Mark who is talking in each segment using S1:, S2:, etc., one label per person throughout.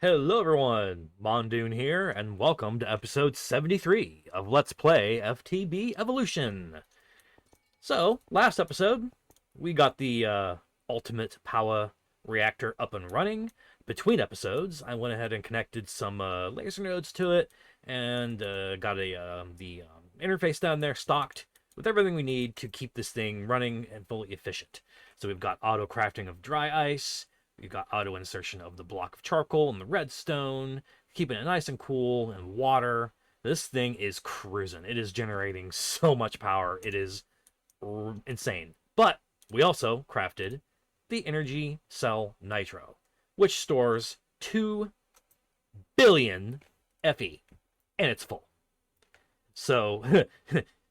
S1: Hello everyone, Mondune here, and welcome to episode 73 of Let's Play FTB Evolution. So, last episode, we got the ultimate power reactor up and running. Between episodes, I went ahead and connected some laser nodes to it, and got the interface down there stocked with everything we need to keep this thing running and fully efficient. So we've got auto crafting of dry ice, we've got auto insertion of the block of charcoal and the redstone, keeping it nice and cool, and water. This thing is cruising. It is generating so much power. It is insane. But we also crafted the Energy Cell Nitro, which stores 2 billion FE, and it's full. So,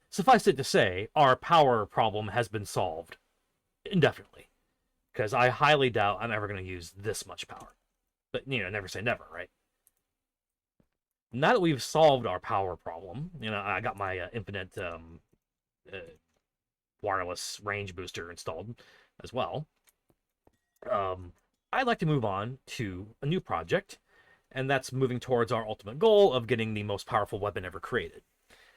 S1: suffice it to say, our power problem has been solved indefinitely. Because I highly doubt I'm ever going to use this much power. But, never say never, right? Now that we've solved our power problem, I got my infinite wireless range booster installed as well. I'd like to move on to a new project, and that's moving towards our ultimate goal of getting the most powerful weapon ever created.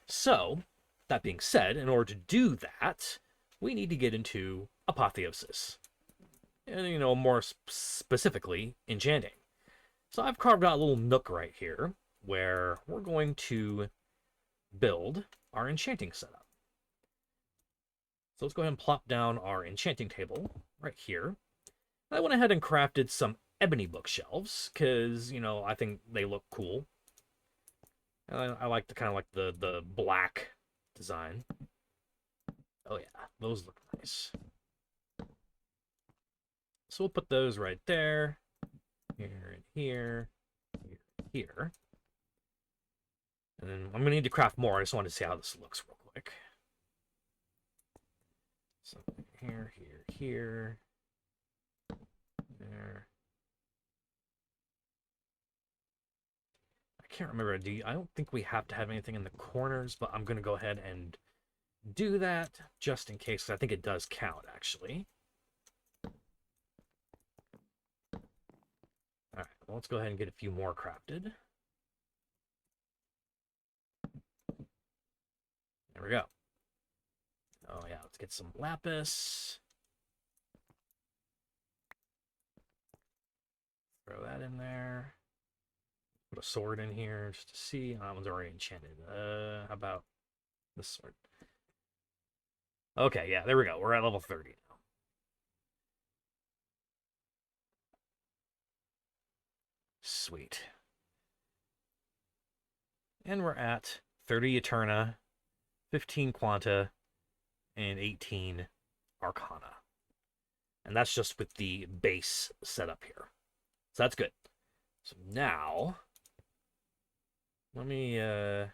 S1: So, that being said, in order to do that, we need to get into Apotheosis. And, more specifically, enchanting. So I've carved out a little nook right here, where we're going to build our enchanting setup. So let's go ahead and plop down our enchanting table right here. I went ahead and crafted some ebony bookshelves, because, I think they look cool. And I like the black design. Oh yeah, those look nice. So we'll put those right there, here and here, here, here. And then I'm going to need to craft more. I just wanted to see how this looks real quick. So here, here, here, there. I can't remember. I don't think we have to have anything in the corners, but I'm going to go ahead and do that just in case. I think it does count, actually. All right, well, let's go ahead and get a few more crafted. There we go. Oh yeah, let's get some lapis. Throw that in there. Put a sword in here just to see. Oh, that one's already enchanted. How about this sword? Okay, yeah, there we go. We're at level 30 now. Sweet. And we're at 30 Eterna, 15 Quanta, and 18 Arcana. And that's just with the base setup here. So that's good. So now, let me, here's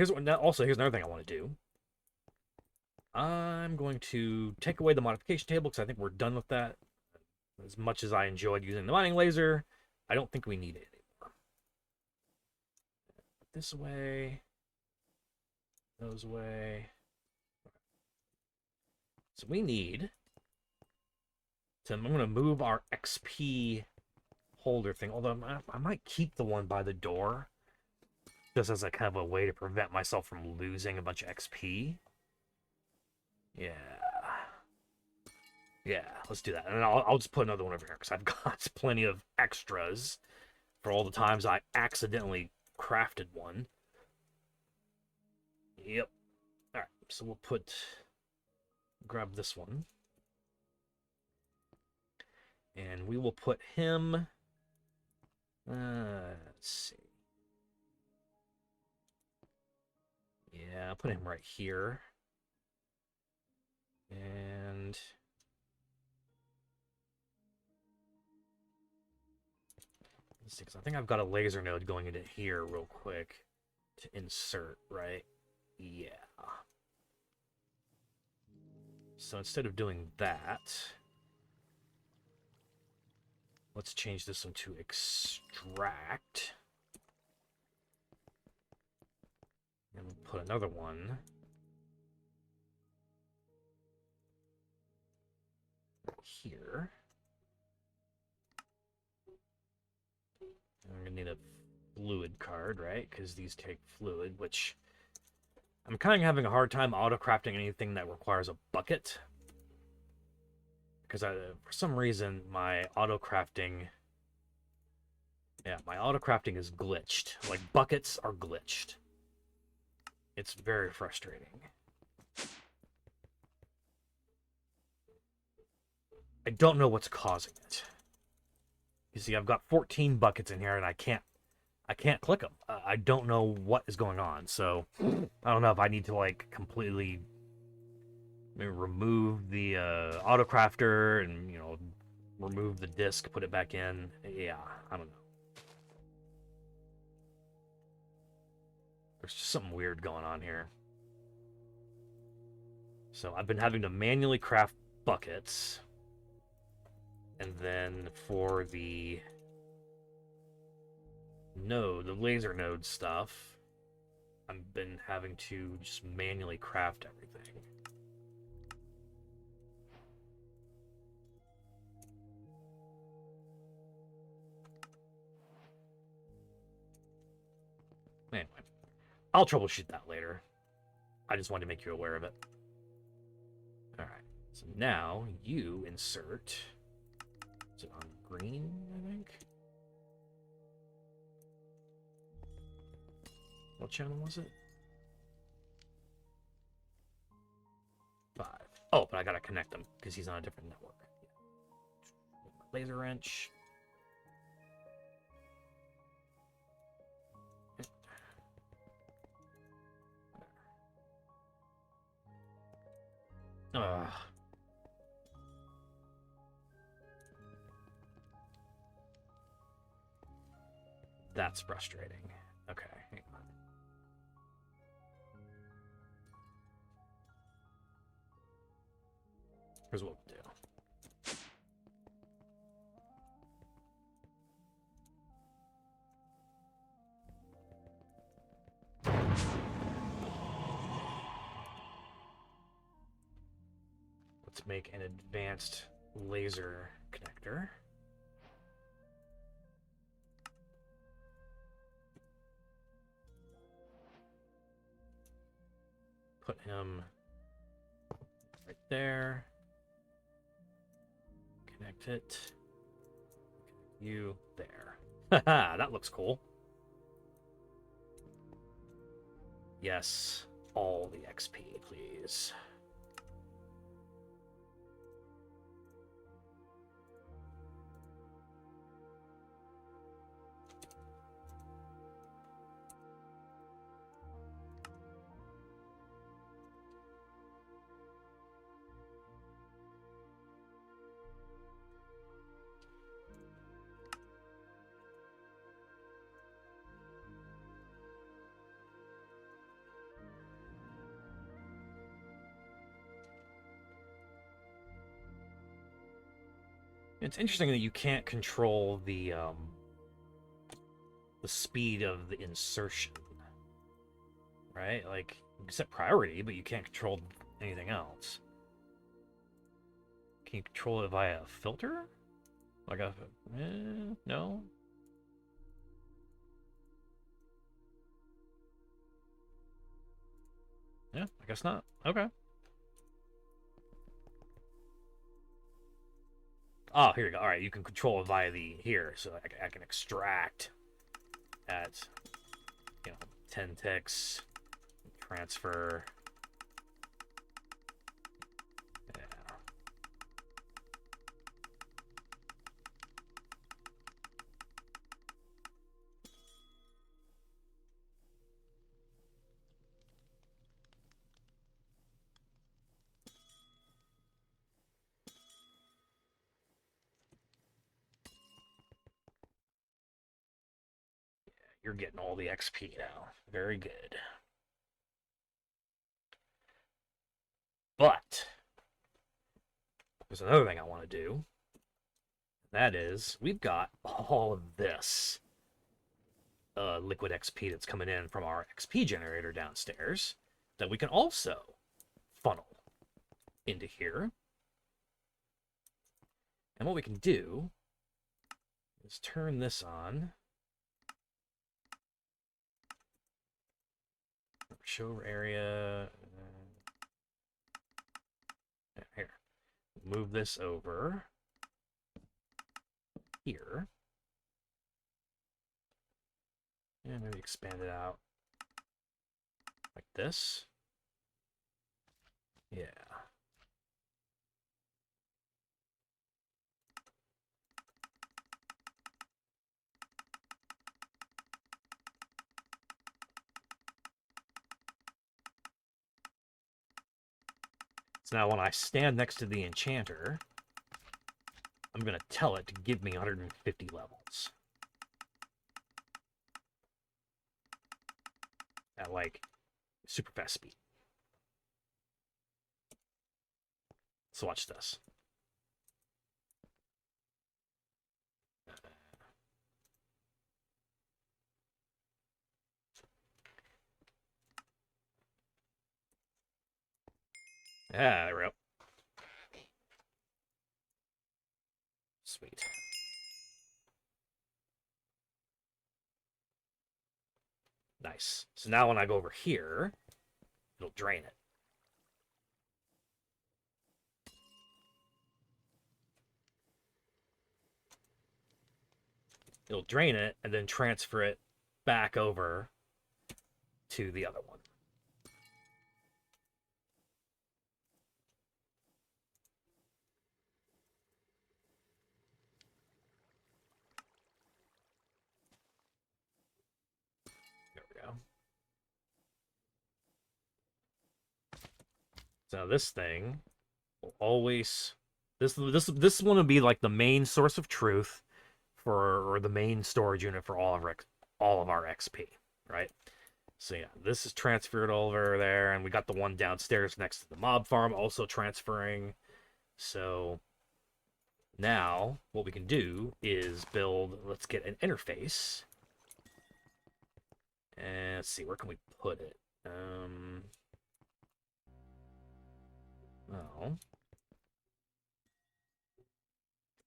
S1: another thing I want to do. I'm going to take away the modification table because I think we're done with that. As much as I enjoyed using the mining laser, I don't think we need it anymore. This way, those way. So we need to, I'm going to move our XP holder thing, although I might keep the one by the door just as a kind of a way to prevent myself from losing a bunch of XP. Yeah. Yeah, let's do that. And I'll just put another one over here because I've got plenty of extras for all the times I accidentally crafted one. Yep. All right, so we'll grab this one. And we will put him, let's see. Yeah, I'll put him right here. And let's see, because I think I've got a laser node going into here real quick to insert, right? Yeah. So instead of doing that, let's change this one to extract. And we'll put another one here. I'm gonna need a fluid card, right? Because these take fluid, which I'm kind of having a hard time auto-crafting anything that requires a bucket. Because for some reason, my auto-crafting... Yeah, my auto-crafting is glitched. Like, buckets are glitched. It's very frustrating. I don't know what's causing it. You see, I've got 14 buckets in here, and I can't click them. I don't know what is going on. So I don't know if I need to like completely maybe remove the auto crafter and remove the disc, put it back in. Yeah, I don't know. There's just something weird going on here. So I've been having to manually craft buckets, and then for the laser node stuff, I've been having to just manually craft everything. Anyway, I'll troubleshoot that later. I just wanted to make you aware of it. Alright, so now you insert... Is it on green, I think? What channel was it? 5. Oh, but I gotta connect him because he's on a different network. Laser wrench. Ugh. That's frustrating. Okay, hang on. Here's what we'll do. Let's make an advanced laser connector. Put him right there. Connect it. You there. Haha, that looks cool. Yes, all the XP, please. It's interesting that you can't control the speed of the insertion, right? Like, you can set priority, but you can't control anything else. Can you control it via a filter? Like a... no? Yeah, I guess not. Okay. Oh, here you go. All right, you can control it via the here, so I can extract at 10 ticks, transfer. Yeah. You're getting all the XP now. Very good. But there's another thing I want to do. That is, we've got all of this liquid XP that's coming in from our XP generator downstairs that we can also funnel into here. And what we can do Let's turn this on. Show area. Here. Move this over here. And maybe expand it out like this. Yeah. So now when I stand next to the enchanter, I'm going to tell it to give me 150 levels. At like super fast speed. So watch this. Yeah, there we go. Sweet. Nice. So now when I go over here, it'll drain it. It'll drain it and then transfer it back over to the other one. There we go. So this thing will always this one will be like the main source of truth for, or the main storage unit for all of our XP, right? So yeah, this is transferred over there, and we got the one downstairs next to the mob farm also transferring. So now what we can do is build, let's get an interface. And let's see, where can we put it? Well,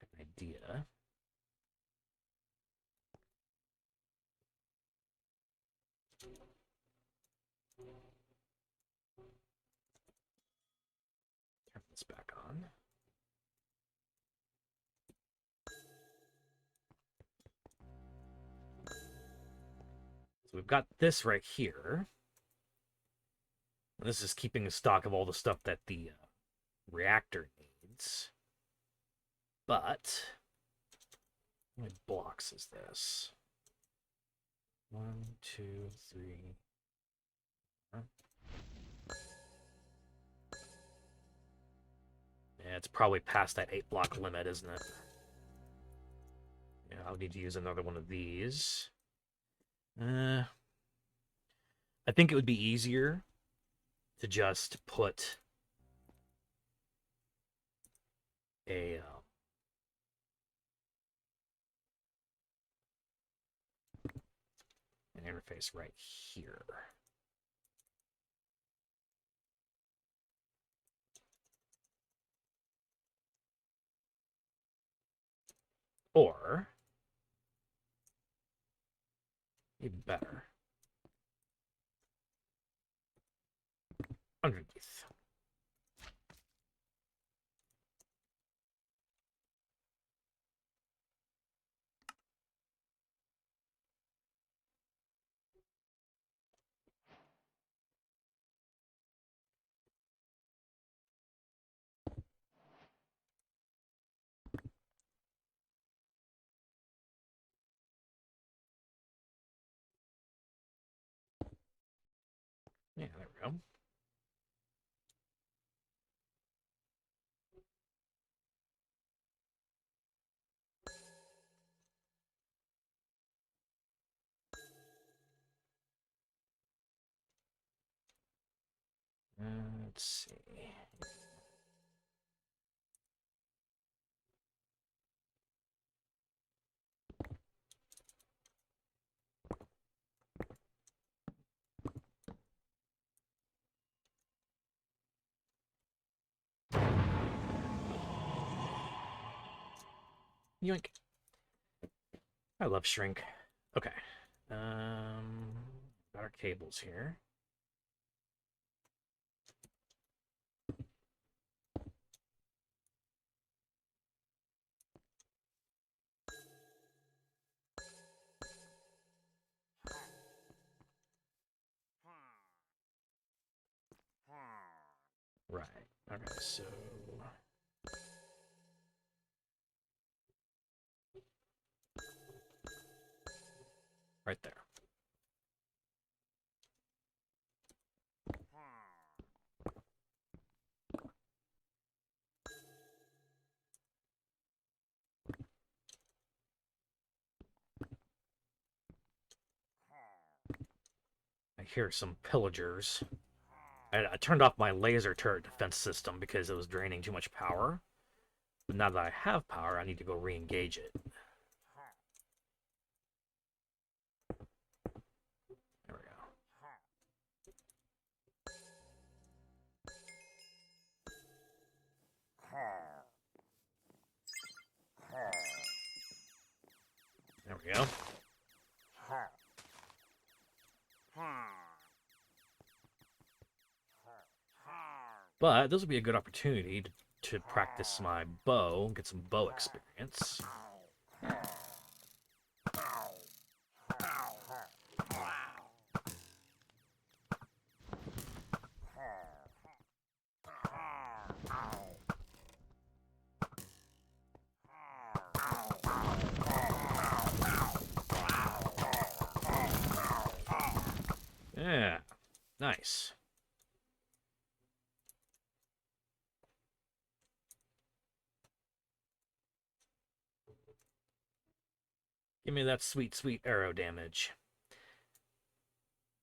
S1: an idea. Turn this back on. So we've got this right here. And this is keeping a stock of all the stuff that the reactor needs. But how many blocks is this? 1, 2, 3. Yeah, it's probably past that 8-block limit, isn't it? Yeah, I'll need to use another one of these. I think it would be easier to just put a an interface right here. Or even better, underneath. Yeah, there we go. Let's see. Yoink. I love shrink. Okay. Got our cables here. Right. Okay, so right there. I hear some pillagers. I turned off my laser turret defense system because it was draining too much power. But now that I have power, I need to go re-engage it. There we go. There we go. But this will be a good opportunity to practice my bow, get some bow experience. Yeah, nice. Give me that sweet, sweet arrow damage.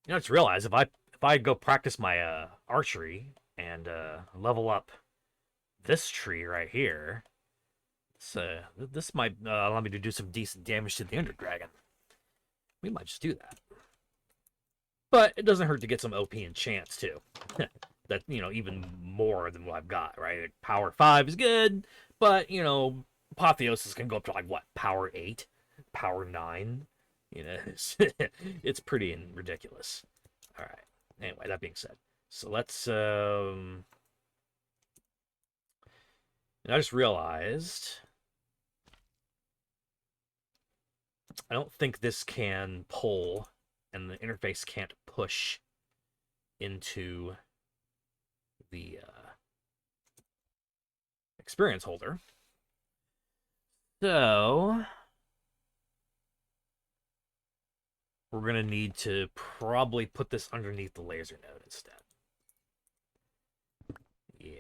S1: You know, I just realized if I go practice my archery and level up this tree right here, this might allow me to do some decent damage to the Ender Dragon. We might just do that. But it doesn't hurt to get some OP enchants too. That, you know, even more than what I've got, right? Like, power 5 is good, but, you know, Apotheosis can go up to, like, what, power 8? Power 9? You know, it's pretty ridiculous. All right. Anyway, that being said, so let's, and I just realized I don't think this can pull, and the interface can't push into the experience holder. So we're going to need to probably put this underneath the laser node instead. Yeah.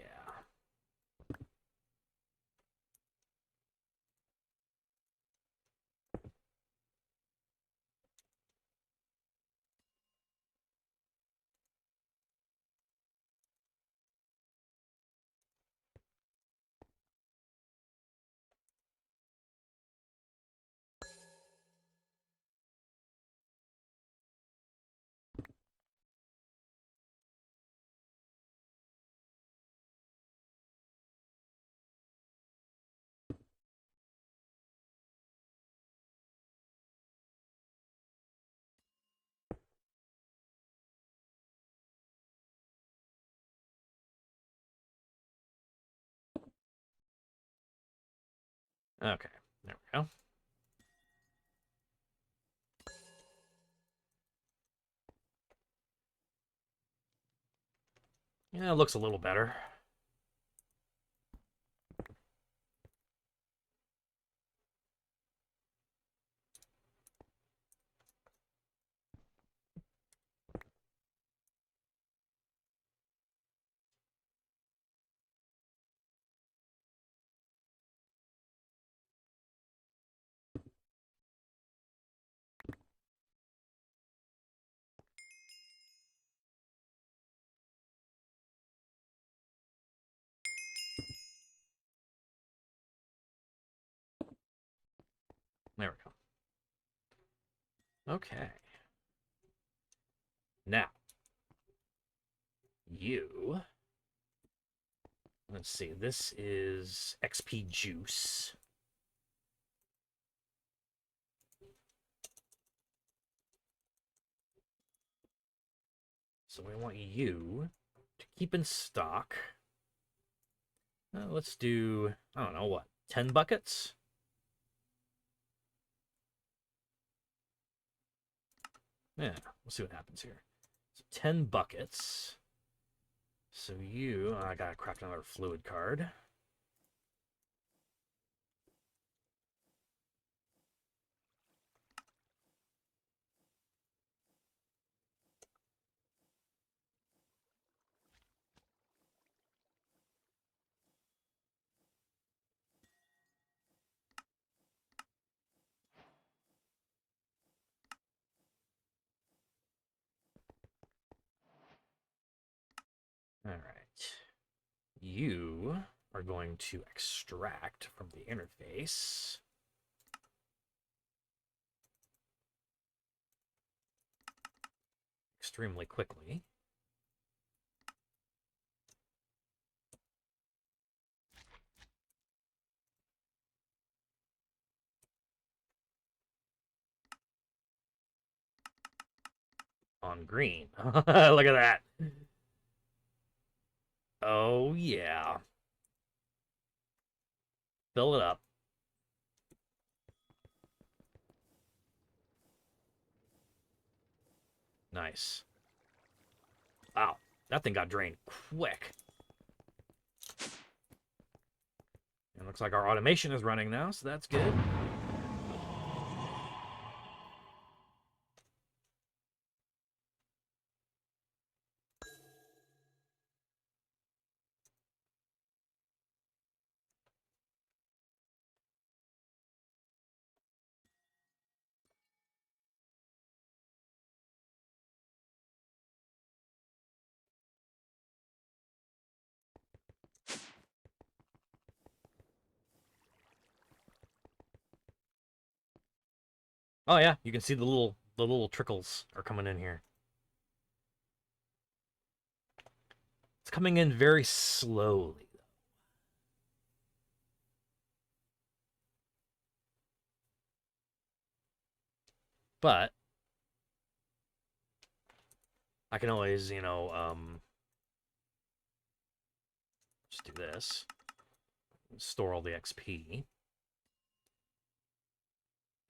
S1: Okay. There we go. Yeah, it looks a little better. There we go. Okay. Now, you... Let's see, this is XP juice. So we want you to keep in stock. Let's do, I don't know, what, 10 buckets? Yeah, we'll see what happens here. So 10 buckets. So you, I gotta craft another fluid card. All right. You are going to extract from the interface. Extremely quickly. On green. Look at that. Oh, yeah. Fill it up. Nice. Wow. That thing got drained quick. It looks like our automation is running now, so that's good. Oh yeah, you can see the little trickles are coming in here. It's coming in very slowly. But I can always, just do this. Store all the XP.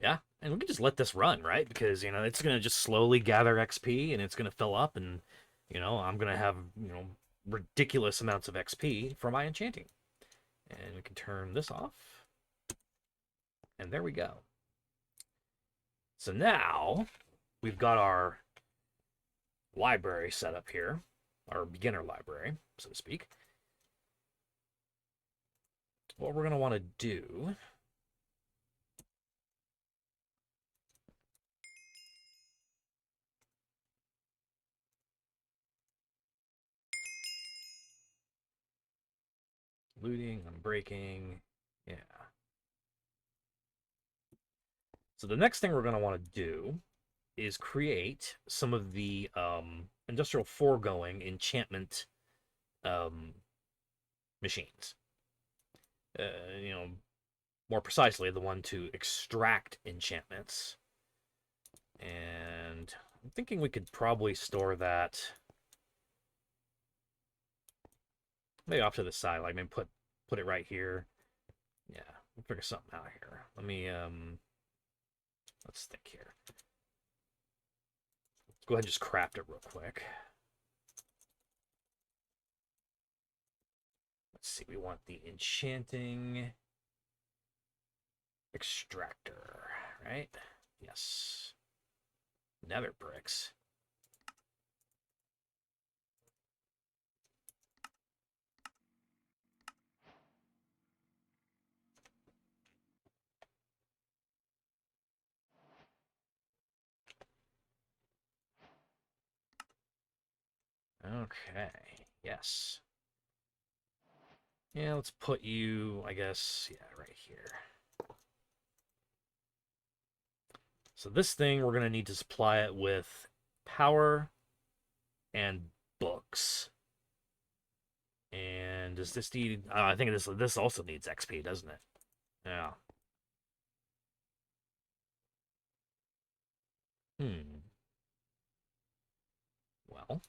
S1: Yeah, and we can just let this run, right? Because, it's going to just slowly gather XP, and it's going to fill up, and, I'm going to have, ridiculous amounts of XP for my enchanting. And we can turn this off. And there we go. So now, we've got our library set up here. Our beginner library, so to speak. What we're going to want to do... Looting, unbreaking, yeah. So the next thing we're going to want to do is create some of the industrial foregoing enchantment machines. Uh, you know, more precisely, the one to extract enchantments. And I'm thinking we could probably store that maybe off to the side, like maybe put it right here. Yeah, we'll figure something out here. Let me let's think here. Let's go ahead and just craft it real quick. Let's see, we want the enchanting extractor, right? Yes. Nether bricks. Okay, yes. Yeah, let's put you, I guess, yeah, right here. So this thing, we're going to need to supply it with power and books. And does this need... I think this also needs XP, doesn't it? Yeah. Hmm. Well,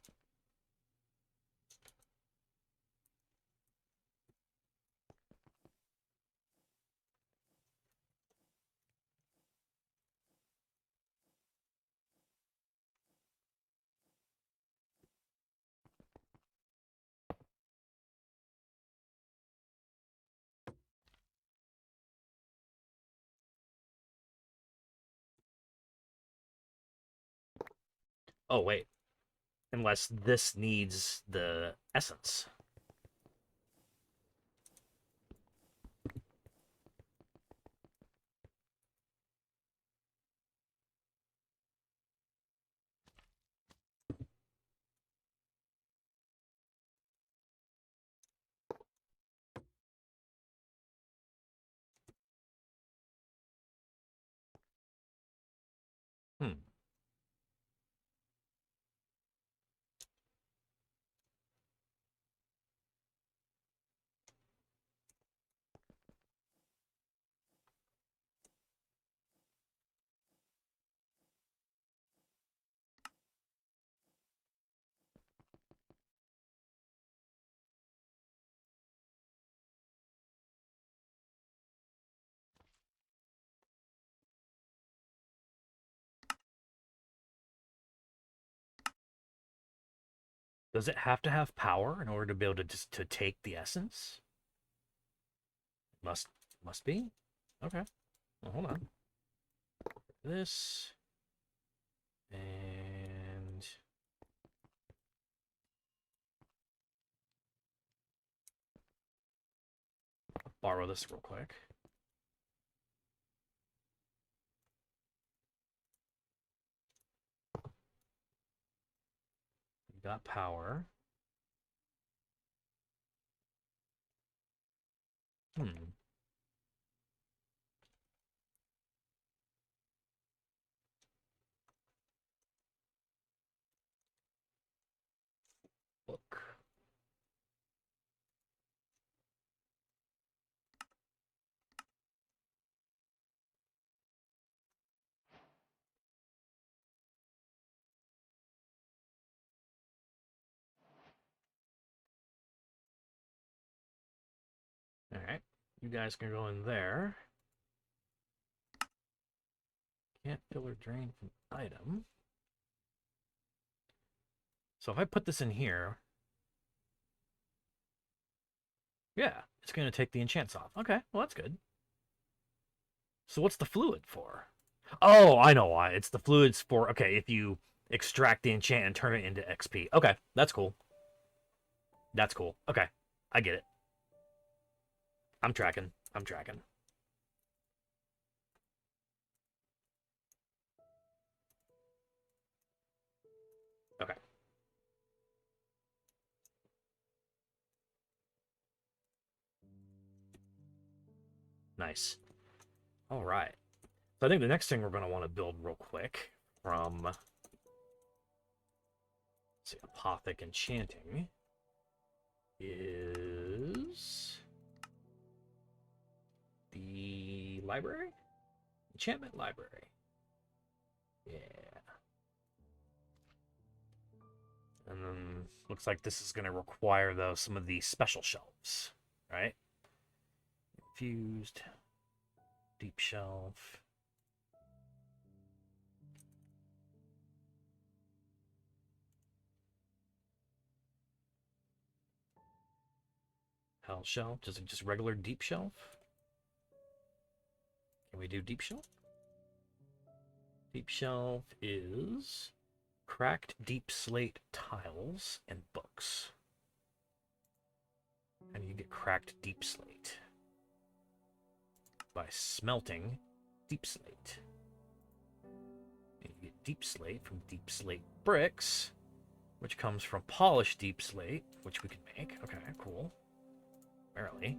S1: Oh, wait. Unless this needs the essence. Hmm. Does it have to have power in order to be able to just to take the essence? Must must be. Okay. Well, hold on. This and borrow this real quick. We got power. Hmm. Look. All right. You guys can go in there. Can't fill or drain from item. So if I put this in here, yeah, it's going to take the enchants off. Okay, well, that's good. So what's the fluid for? Oh, I know why. It's the fluids for, okay, if you extract the enchant and turn it into XP. Okay, that's cool. That's cool. Okay, I get it. I'm tracking. I'm tracking. Okay. Nice. All right. So I think the next thing we're going to want to build real quick from, let's see, Apothic Enchanting is the library? Enchantment Library. Yeah. And then looks like this is going to require, though, some of the special shelves, right? Infused, deep shelf. Hell shelf, just regular deep shelf. Can we do deep shelf? Deep shelf is cracked deep slate tiles and books. And you get cracked deep slate by smelting deep slate. And you get deep slate from deep slate bricks, which comes from polished deep slate, which we can make. Okay, cool. Barely.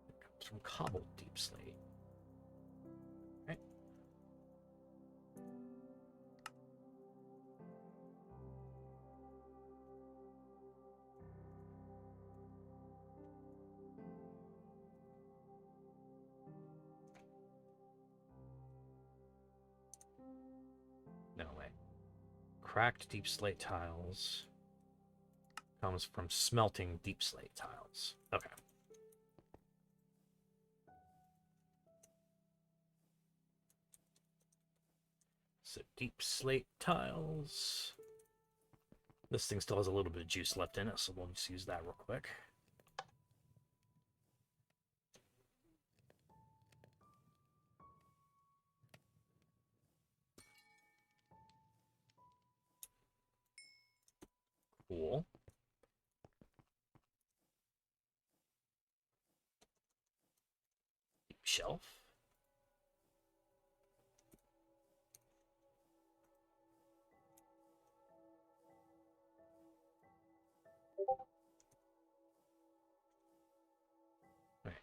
S1: It comes from cobbled deep slate. Right. No way. Cracked deep slate tiles comes from smelting deep slate tiles. Okay. So deep slate tiles. This thing still has a little bit of juice left in it, so we'll just use that real quick. Cool. Deep shelf. Right.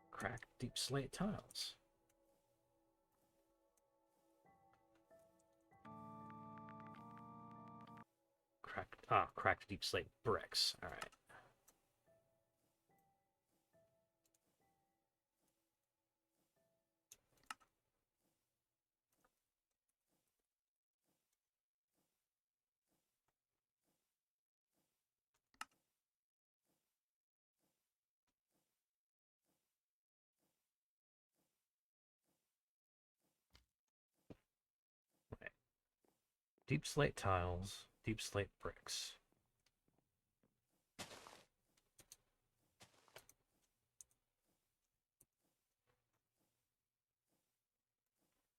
S1: Cracked deep slate tiles. Cracked deep slate bricks. All right. Deep slate tiles, deep slate bricks.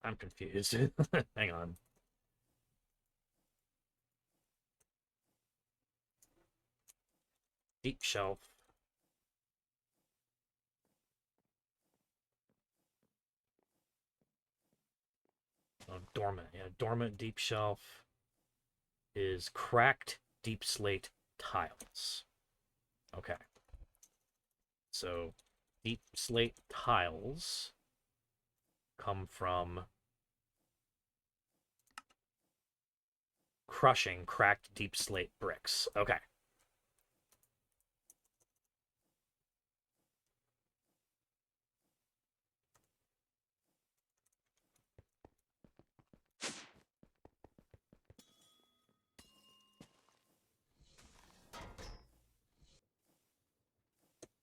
S1: I'm confused. Hang on. Deep shelf. Oh, dormant. Yeah, dormant deep shelf is cracked deep slate tiles. Okay. So deep slate tiles come from crushing cracked deep slate bricks. Okay.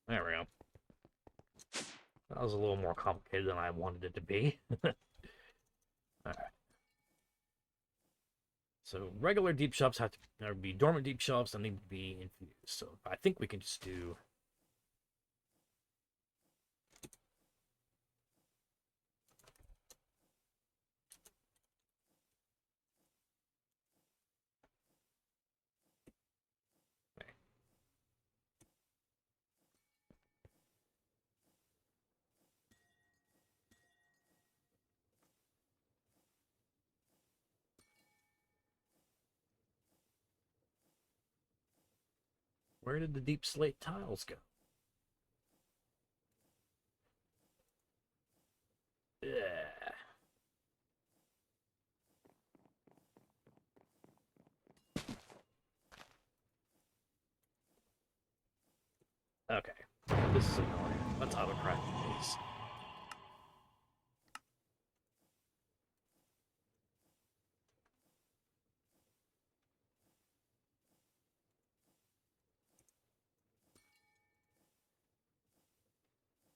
S1: There we go. That was a little more complicated than I wanted it to be. All right. So regular deep shelves have to be dormant deep shelves that need to be infused. So I think we can just do. Where did the deep slate tiles go? Yeah. Okay. This is annoying. Let's auto-craft these.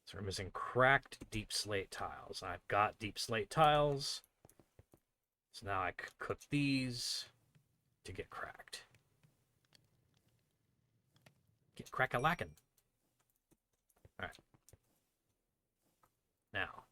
S1: So we're missing cracked deep slate tiles. I've got deep slate tiles. So now I cook these to get cracked. Get crack-a-lackin'. All right. Now.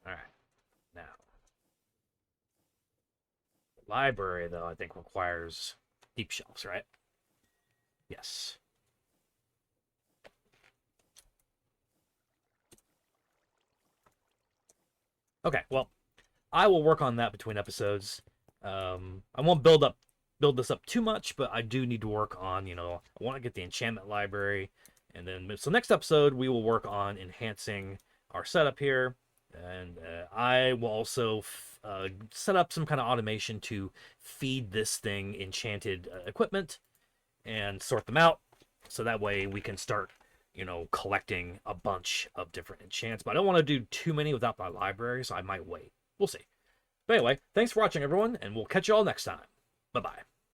S1: All right. Now. Library, though, I think requires deep shelves, right? Yes. Okay, well, I will work on that between episodes. I won't build this up too much, but I do need to work on, I want to get the enchantment library, and then so next episode we will work on enhancing our setup here, and I will also set up some kind of automation to feed this thing enchanted equipment and sort them out, so that way we can start collecting a bunch of different enchants. But I don't want to do too many without my library, so I might wait. We'll see. But anyway, thanks for watching, everyone, and we'll catch you all next time. Bye-bye.